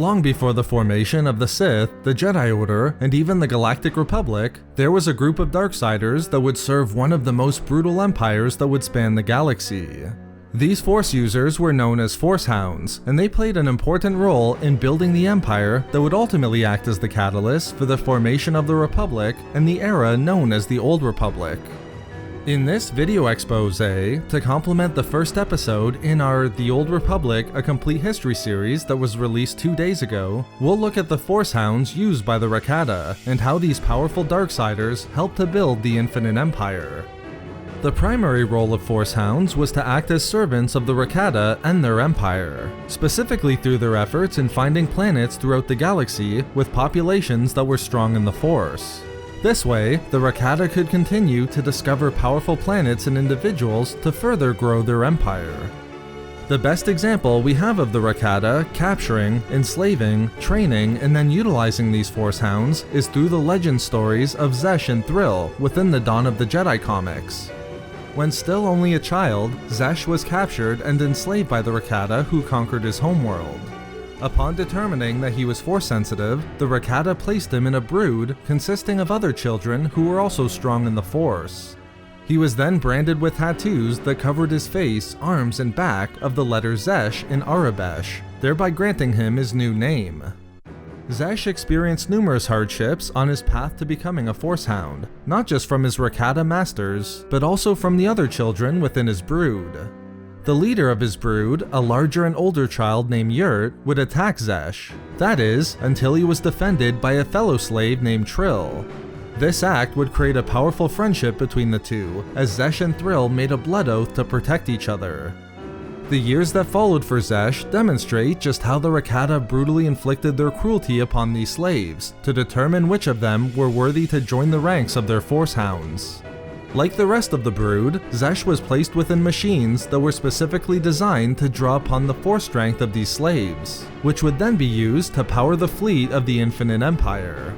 Long before the formation of the Sith, the Jedi Order, and even the Galactic Republic, there was a group of Darksiders that would serve one of the most brutal empires that would span the galaxy. These Force users were known as Force Hounds, and they played an important role in building the Empire that would ultimately act as the catalyst for the formation of the Republic and the era known as the Old Republic. In this video expose, to complement the first episode in our The Old Republic, A Complete History series that was released 2 days ago, we'll look at the Force Hounds used by the Rakata and how these powerful Darksiders helped to build the Infinite Empire. The primary role of Force Hounds was to act as servants of the Rakata and their empire, specifically through their efforts in finding planets throughout the galaxy with populations that were strong in the Force. This way, the Rakata could continue to discover powerful planets and individuals to further grow their empire. The best example we have of the Rakata capturing, enslaving, training, and then utilizing these Force Hounds is through the legend stories of Zesh and Thrill within the Dawn of the Jedi comics. When still only a child, Zesh was captured and enslaved by the Rakata who conquered his homeworld. Upon determining that he was Force-sensitive, the Rakata placed him in a brood consisting of other children who were also strong in the Force. He was then branded with tattoos that covered his face, arms, and back of the letter Zesh in Arabesh, thereby granting him his new name. Zesh experienced numerous hardships on his path to becoming a Force Hound, not just from his Rakata masters, but also from the other children within his brood. The leader of his brood, a larger and older child named Yurt, would attack Zesh. That is, until he was defended by a fellow slave named Trill. This act would create a powerful friendship between the two, as Zesh and Thrill made a blood oath to protect each other. The years that followed for Zesh demonstrate just how the Rakata brutally inflicted their cruelty upon these slaves, to determine which of them were worthy to join the ranks of their Force Hounds. Like the rest of the brood, Zesh was placed within machines that were specifically designed to draw upon the force strength of these slaves, which would then be used to power the fleet of the Infinite Empire.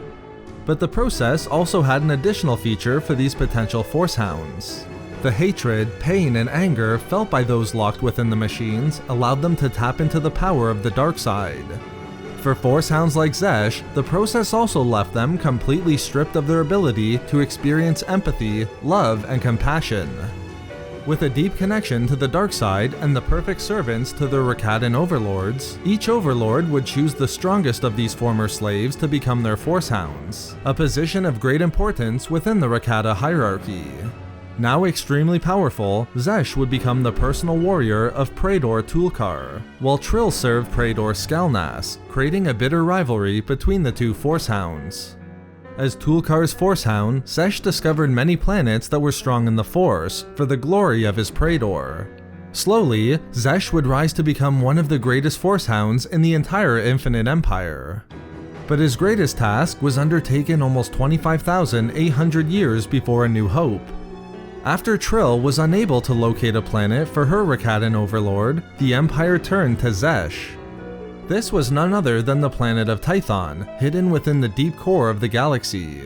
But the process also had an additional feature for these potential Force Hounds. The hatred, pain, and anger felt by those locked within the machines allowed them to tap into the power of the dark side. For Force Hounds like Zesh, the process also left them completely stripped of their ability to experience empathy, love, and compassion. With a deep connection to the dark side and the perfect servants to their Rakatan overlords, each overlord would choose the strongest of these former slaves to become their Force Hounds, a position of great importance within the Rakata hierarchy. Now extremely powerful, Zesh would become the personal warrior of Praetor Tulkar, while Trill served Praetor Skalnas, creating a bitter rivalry between the two Force Hounds. As Tulkar's Force Hound, Zesh discovered many planets that were strong in the Force for the glory of his Praetor. Slowly, Zesh would rise to become one of the greatest Force Hounds in the entire Infinite Empire. But his greatest task was undertaken almost 25,800 years before A New Hope. After Trill was unable to locate a planet for her Rakatan overlord, the Empire turned to Zesh. This was none other than the planet of Tython, hidden within the deep core of the galaxy.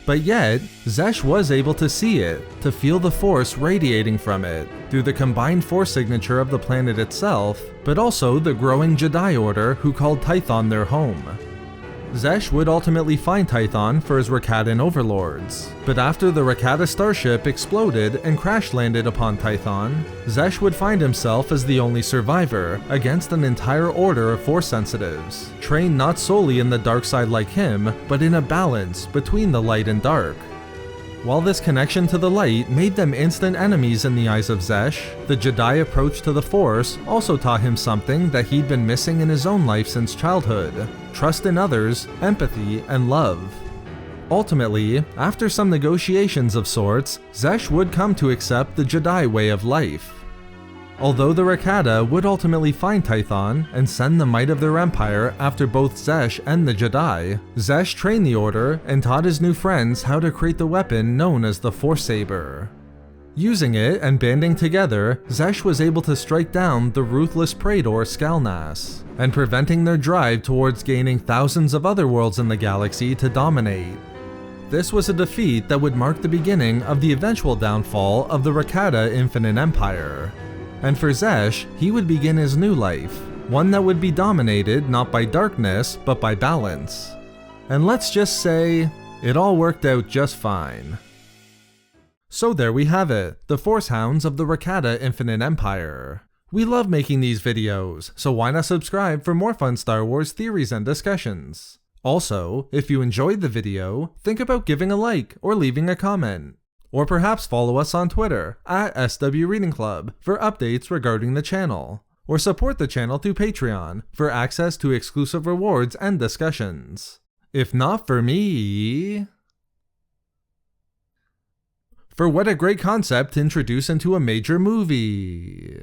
But yet, Zesh was able to see it, to feel the Force radiating from it, through the combined Force signature of the planet itself, but also the growing Jedi Order who called Tython their home. Zesh would ultimately find Tython for his Rakatan overlords, but after the Rakata starship exploded and crash-landed upon Tython, Zesh would find himself as the only survivor against an entire order of Force sensitives, trained not solely in the dark side like him, but in a balance between the light and dark. While this connection to the light made them instant enemies in the eyes of Zesh, the Jedi approach to the Force also taught him something that he'd been missing in his own life since childhood: trust in others, empathy, and love. Ultimately, after some negotiations of sorts, Zesh would come to accept the Jedi way of life. Although the Rakata would ultimately find Tython and send the might of their empire after both Zesh and the Jedi, Zesh trained the Order and taught his new friends how to create the weapon known as the Force Saber. Using it and banding together, Zesh was able to strike down the ruthless Praetor Skalnas, and preventing their drive towards gaining thousands of other worlds in the galaxy to dominate. This was a defeat that would mark the beginning of the eventual downfall of the Rakata Infinite Empire. And for Zesh, he would begin his new life, one that would be dominated not by darkness, but by balance. And let's just say, it all worked out just fine. So there we have it, the Force Hounds of the Rakata Infinite Empire. We love making these videos, so why not subscribe for more fun Star Wars theories and discussions. Also, if you enjoyed the video, think about giving a like or leaving a comment. Or perhaps follow us on Twitter at SW Reading Club for updates regarding the channel. Or support the channel through Patreon for access to exclusive rewards and discussions. If not for me... For what a great concept to introduce into a major movie.